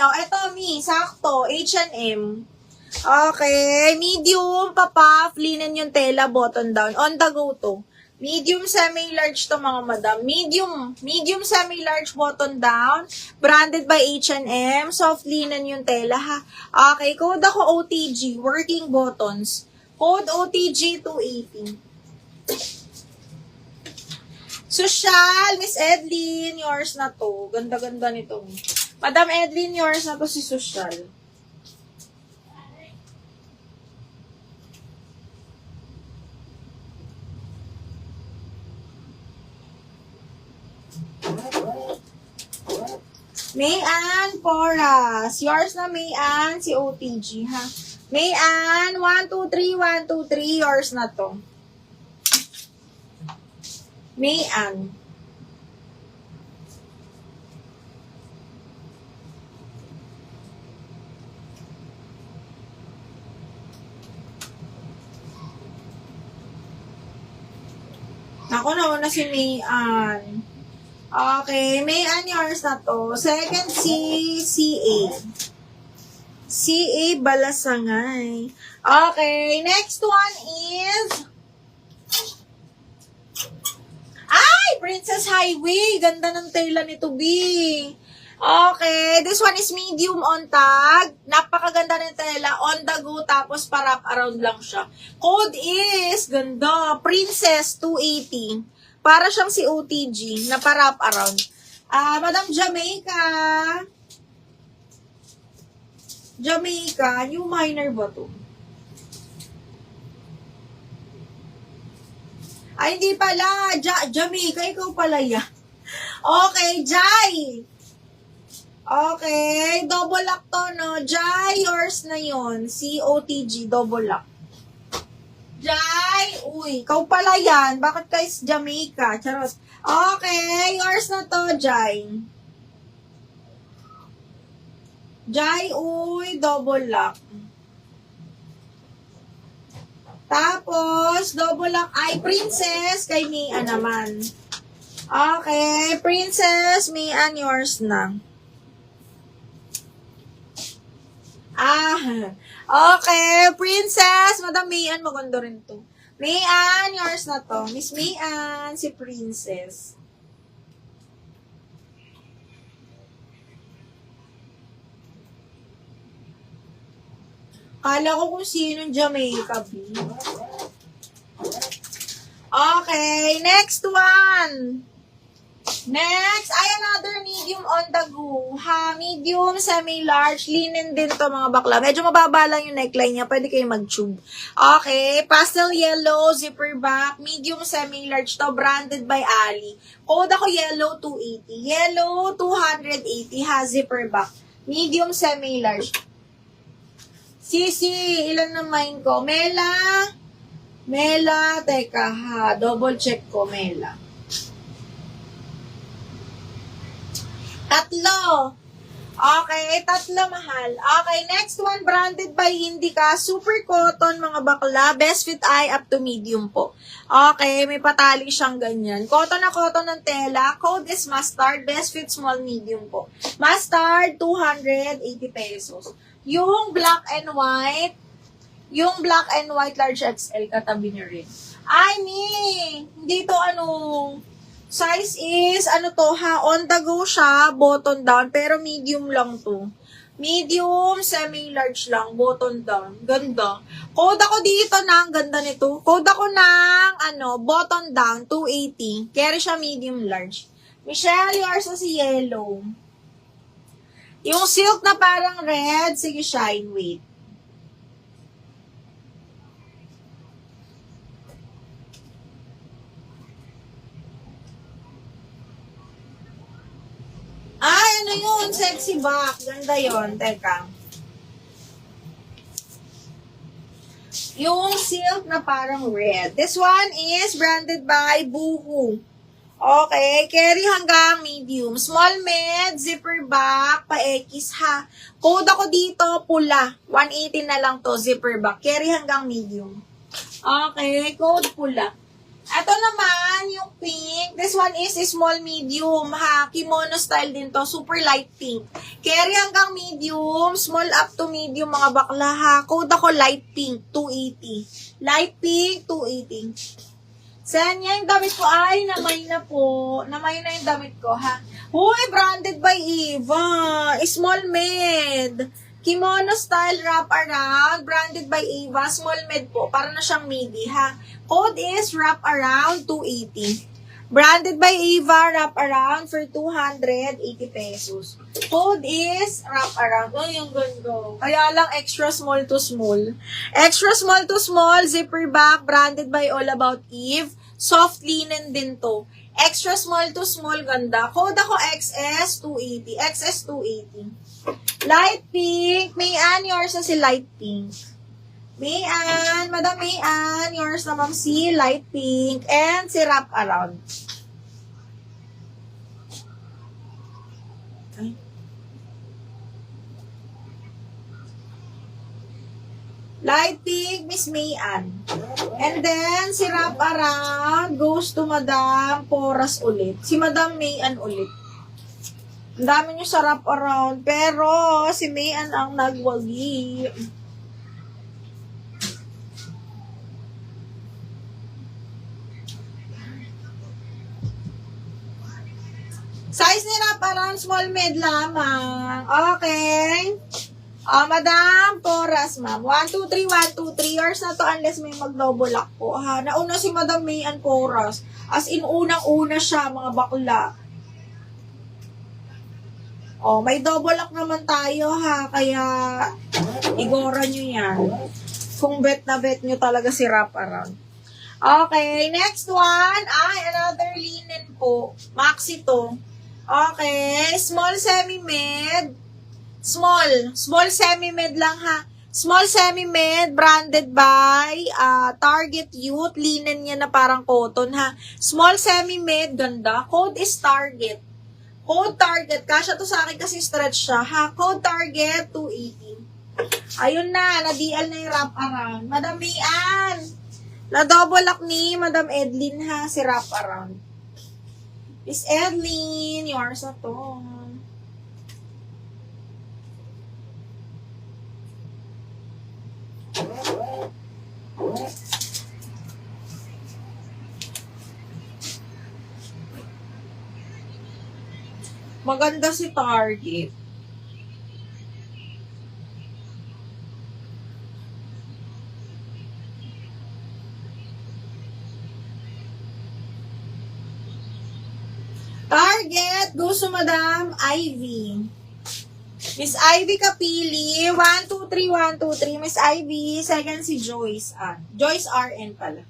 oh, eto, sakto, H&M. Okay, medium, papa, linen yung tela, button down. On the go to. Medium, semi-large to mga madam. Medium, semi-large, button down. Branded by H&M. Soft linen yung tela, ha. Okay, code ako OTG, working buttons. Code OTG 280. Social, Miss Edlin, yours na to. Ganda-ganda nito. Madam Edlin, yours na to si Social. Mayan, Poras. Yours na, Mayan, si OTG, ha? Mayan, 1, 2, 3, 1, 2, 3. Yours na to. Mayan. Ako nauna si Mayan. Okay, Mayan, yours na to. Second, CA. CA Balasangay. Okay, next one is... Ay! Princess Highway. Ganda ng tela nito, B. Okay, this one is medium on tag. Napakaganda ng tela. On the go, tapos pa-wrap around lang siya. Code is, ganda, Princess 280. Para siyang si OTG na pa-wrap around. Madam Jamaica. Jamaica, new minor ba to? Ay, hindi pala. Jamaica, ikaw pala yan. Okay, Jai. Okay, double lock to, no? Jai, yours na yon. COTG, double lock. Jai, uy, ikaw pala yan. Bakit kayo sa Jamaica? Charot. Okay, yours na to, Jai. Jai, uy, double lock. Tapos, double lock ay Princess kay Mia naman. Okay, Princess, Mia, yours na. Okay, Princess, Madam Mia, maganda rin to. Mia, yours na to. Miss Mia, si Princess. Kala ko kung sinong Jamaica, B. Okay, next one. Next, ay another medium on the go. Ha, medium, semi-large, linen din to mga bakla. Medyo mababa lang yung neckline niya, pwede kayo mag-tube. Okay, pastel yellow, zipper back, medium, semi-large to, branded by Ali. Code ako yellow 280. Yellow 280 ha, zipper back. Medium, semi-large. Sisi, ilan na mine ko? Mela, teka ha, double check ko, Mela. Tatlo. Okay, tatlo mahal. Okay, next one, branded by Indica, super cotton, mga bakla, best fit ay up to medium po. Okay, may patali siyang ganyan. Cotton na cotton ng tela, code is mustard, best fit small medium po. Mustard, 280 pesos. Yung black and white large XL, katabi nyo rin. Ay, hindi to size is, on the go siya, button down, pero medium lang to. Medium, semi-large lang, button down. Ganda. Code ako dito ang ganda nito. Code ako ng, button down, 280. Carry siya medium large. Michelle, yours na si yellow. Yung silk na parang red, sige, shine, wait. Ay, ano yun? Sexy back. Ganda yun. Teka. Yung silk na parang red. This one is branded by Boohoo. Okay, carry hanggang medium. Small med, zipper back, pa-X ha. Code ako dito, pula. 180 na lang to, zipper back. Carry hanggang medium. Okay, code pula. Ito naman, yung pink. This one is small medium, ha. Kimono style din to. Super light pink. Carry hanggang medium, small up to medium, mga bakla, ha. Code ako light pink, 280. Light pink, 280. Sanya yung damit ko. Ay, namay na po. Namay na yung damit ko, ha. Huy, branded by Eva. Small med. Kimono style wrap around, branded by Eva, small med po, para na siyang midi, ha. Code is wrap around 280. Branded by Eva, wrap around for 280 pesos. Code is wrap around. Oh, yung ganda. Kaya lang extra small to small. Extra small to small, zipper back, branded by All About Eve. Soft linen din to. Extra small to small, ganda. Code ako XS 280. XS 280. Light pink. Mayan, yours na si light pink. Mayan, Madam Mayan, yours na Ma'am si light pink. And si wrap around. Okay. Light pink, Miss Mayan. And then, si wrap around goes to Madam Poras ulit. Si Madam Mayan ulit. Ang dami nyo sa wrap around, pero si Mayan ang nagwagi. Size ni wrap around, small med lamang. Okay. Madam Poras, ma'am. 1, 2, 3, 1, 2, 3 years na to unless may mag-double lock po, ha. Nauna si Madam Mayan Poras. As in, unang-una siya, mga bakla. May double lock naman tayo, ha. Kaya, igora nyo yan. Kung bet na bet nyo talaga si wrap around. Okay, next one. Ay, another linen po. Maxi to. Okay, small semi-med. Small semi-med lang, ha. Small semi-med, branded by Target Youth. Linen niya na parang cotton, ha. Small semi-med, ganda. Code is Target. Code Target. Kasya to sa akin kasi stretch siya, ha. Code Target, 280. Ayun na, na-DL na yung wrap around. Madam Mian, na-double lock ni Madam Edlin, ha, si wrap around. Miss Edlin, yours na to. Maganda si Target. Target, gusto Madam Ivy. Miss Ivy Kapili, 1, 2, 3, 1, 2, 3. Miss Ivy, second si Joyce. Joyce RN pala.